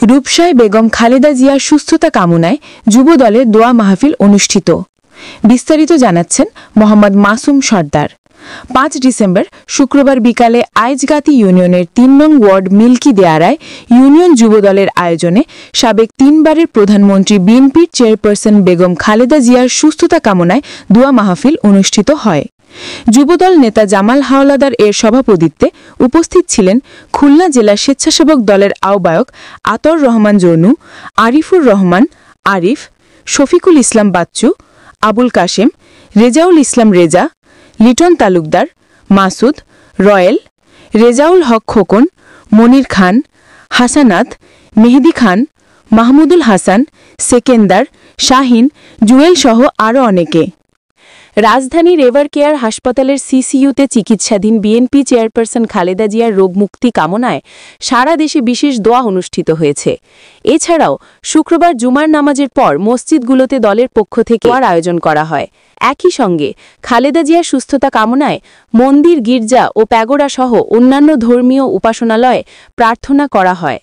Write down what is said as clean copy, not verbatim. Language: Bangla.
রূপসায় বেগম খালেদা জিয়ার সুস্থতা কামনায় যুবদলের দোয়া মাহফিল অনুষ্ঠিত। বিস্তারিত জানাচ্ছেন মোহাম্মদ মাসুম সর্দার। 5 ডিসেম্বর শুক্রবার বিকালে আইজগাতি ইউনিয়নের 3 নং ওয়ার্ড মিল্কি দেয়ারায় ইউনিয়ন যুবদলের আয়োজনে সাবেক 3 বারের প্রধানমন্ত্রী বিএনপির চেয়ারপারসন বেগম খালেদা জিয়ার সুস্থতা কামনায় দোয়া মাহফিল অনুষ্ঠিত হয়। যুবদল নেতা জামাল হাওলাদার এর সভাপতিত্বে উপস্থিত ছিলেন খুলনা জেলা স্বেচ্ছাসেবক দলের আহ্বায়ক আতর রহমান জনু, আরিফুর রহমান আরিফ, শফিকুল ইসলাম বাচ্চু, আবুল কাশেম, রেজাউল ইসলাম রেজা, লিটন তালুকদার, মাসুদ, রয়েল, রেজাউল হক খোকন, মনির খান, হাসানাত, মেহেদি খান, মাহমুদুল হাসান, সেকেন্দার, শাহিন, জুয়েল সহ আরও অনেকে। রাজধানীর এভার কেয়ার হাসপাতালের সিসিইউতে চিকিৎসাধীন বিএনপি চেয়ারপারসন খালেদা জিয়ার রোগমুক্তি কামনায় সারা দেশে বিশেষ দোয়া অনুষ্ঠিত হয়েছে। এছাড়াও শুক্রবার জুমার নামাজের পর মসজিদগুলোতে দলের পক্ষ থেকে দোয়ার আয়োজন করা হয়। একই সঙ্গে খালেদা জিয়ার সুস্থতা কামনায় মন্দির, গির্জা ও প্যাগোডা সহ অন্যান্য ধর্মীয় উপাসনালয়ে প্রার্থনা করা হয়।